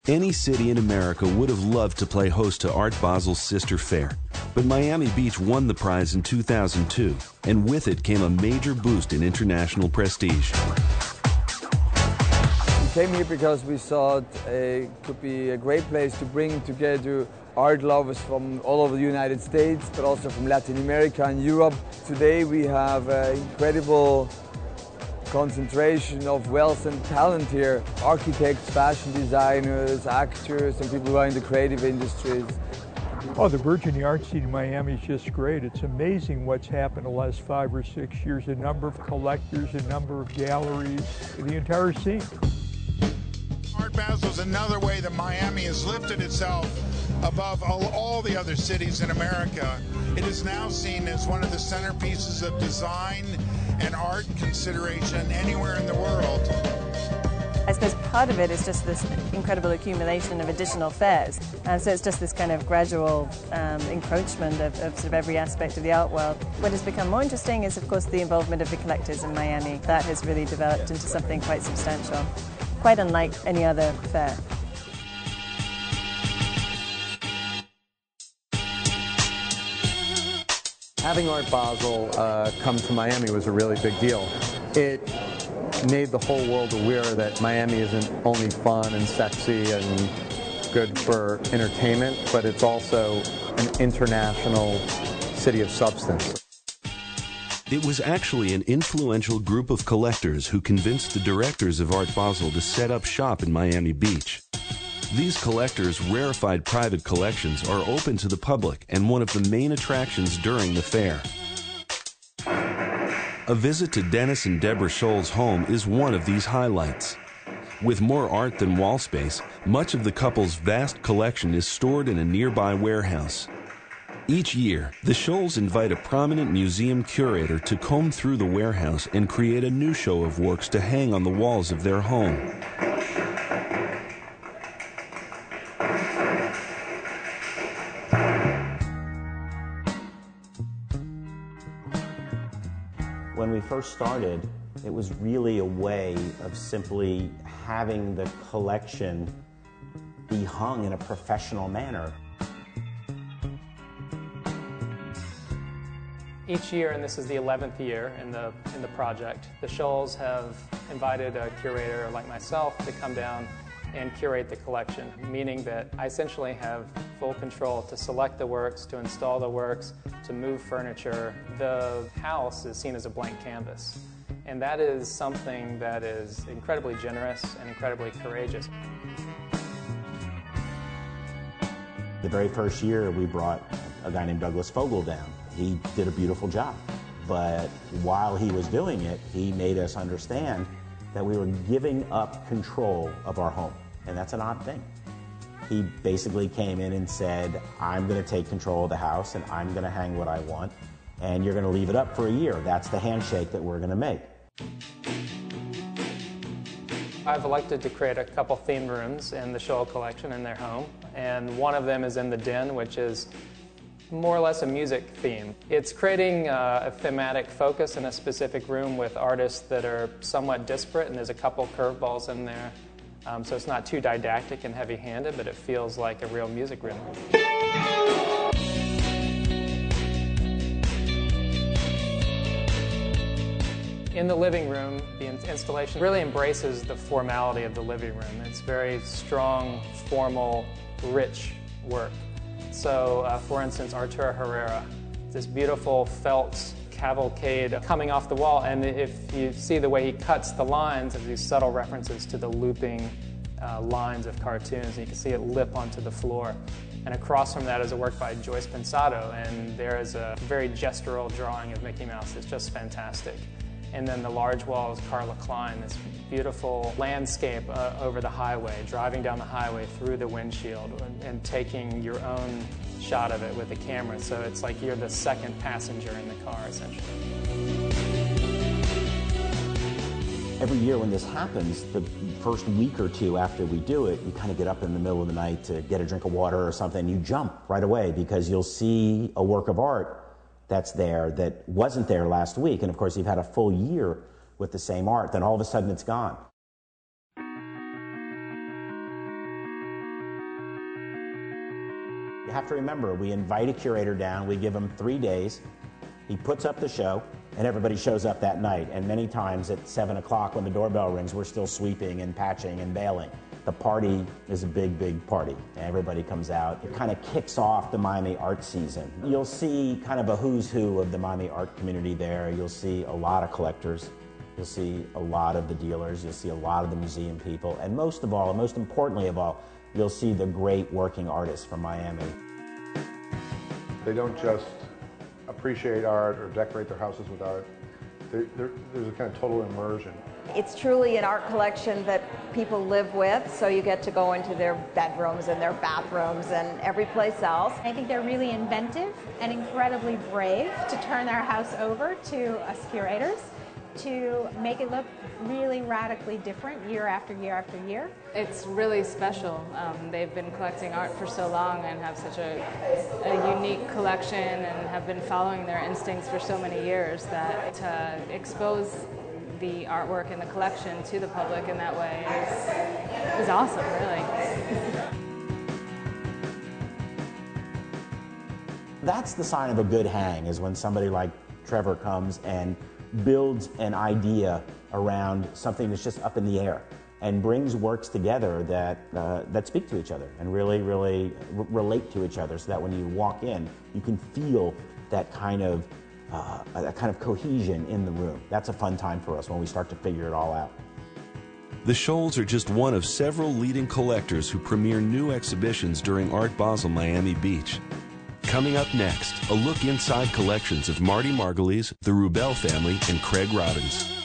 Any city in America would have loved to play host to Art Basel's sister fair, but Miami Beach won the prize in 2002, and with it came a major boost in international prestige. We came here because we thought it could be a great place to bring together art lovers from all over the United States, but also from Latin America and Europe. Today we have an incredible concentration of wealth and talent here. Architects, fashion designers, actors, and people who are in the creative industries. Oh, the burgeoning art scene in Miami is just great. It's amazing what's happened the last 5 or 6 years. The number of collectors, the number of galleries, the entire scene. Art Basel is another way that Miami has lifted itself above all the other cities in America. It is now seen as one of the centerpieces of design and art consideration anywhere in the world. I suppose part of it is just this incredible accumulation of additional fairs, and so it's just this kind of gradual encroachment of sort of every aspect of the art world. What has become more interesting is, of course, the involvement of the collectors in Miami. That has really developed into something quite substantial, quite unlike any other fair. Having Art Basel come to Miami was a really big deal. It made the whole world aware that Miami isn't only fun and sexy and good for entertainment, but it's also an international city of substance. It was actually an influential group of collectors who convinced the directors of Art Basel to set up shop in Miami Beach. These collectors' rarefied private collections are open to the public and one of the main attractions during the fair. A visit to Dennis and Deborah Scholl's home is one of these highlights. With more art than wall space, much of the couple's vast collection is stored in a nearby warehouse. Each year, the Scholls invite a prominent museum curator to comb through the warehouse and create a new show of works to hang on the walls of their home. When we first started, it was really a way of simply having the collection be hung in a professional manner. Each year, and this is the 11th year in the project, the Scholls have invited a curator like myself to come down and curate the collection, meaning that I essentially have full control to select the works, to install the works, to move furniture. The house is seen as a blank canvas, and that is something that is incredibly generous and incredibly courageous. The very first year, we brought a guy named Douglas Fogel down. He did a beautiful job, but while he was doing it, he made us understand that we were giving up control of our home, and that's an odd thing. He basically came in and said, I'm going to take control of the house and I'm going to hang what I want, and you're going to leave it up for a year. That's the handshake that we're going to make. I've elected to create a couple themed rooms in the Scholl collection in their home, and one of them is in the den, which is more or less a music theme. It's creating a thematic focus in a specific room with artists that are somewhat disparate, and there's a couple curveballs in there. So it's not too didactic and heavy-handed, but it feels like a real music room. In the living room, the installation really embraces the formality of the living room. It's very strong, formal, rich work. So, for instance, Arturo Herrera, this beautiful felt cavalcade coming off the wall, and if you see the way he cuts the lines of these subtle references to the looping lines of cartoons, and you can see it lip onto the floor. And across from that is a work by Joyce Pensado, and there is a very gestural drawing of Mickey Mouse. It's just fantastic. And then the large wall is Carla Klein, this beautiful landscape over the highway, driving down the highway through the windshield and taking your own shot of it with the camera. So it's like you're the second passenger in the car, essentially. Every year when this happens, the first week or two after we do it, you kind of get up in the middle of the night to get a drink of water or something. You jump right away because you'll see a work of art that's there that wasn't there last week. And of course, you've had a full year with the same art, then all of a sudden it's gone. You have to remember, we invite a curator down, we give him 3 days, he puts up the show, and everybody shows up that night. And many times at 7 o'clock when the doorbell rings, we're still sweeping and patching and bailing. The party is a big, big party. Everybody comes out. It kind of kicks off the Miami art season. You'll see kind of a who's who of the Miami art community there. You'll see a lot of collectors. You'll see a lot of the dealers. You'll see a lot of the museum people. And most of all, and most importantly of all, you'll see the great working artists from Miami. They don't just appreciate art or decorate their houses with art. There's a kind of total immersion. It's truly an art collection that people live with, so you get to go into their bedrooms and their bathrooms and every place else. I think they're really inventive and incredibly brave to turn their house over to us curators to make it look really radically different year after year after year. It's really special. They've been collecting art for so long and have such a unique collection and have been following their instincts for so many years that to expose the artwork and the collection to the public in that way is awesome, really. That's the sign of a good hang, is when somebody like Trevor comes and builds an idea around something that's just up in the air and brings works together that speak to each other and really relate to each other, so that when you walk in, you can feel that kind of cohesion in the room. That's a fun time for us when we start to figure it all out. The Scholes are just one of several leading collectors who premiere new exhibitions during Art Basel Miami Beach. Coming up next, a look inside collections of Marty Margulies, the Rubel family, and Craig Robbins.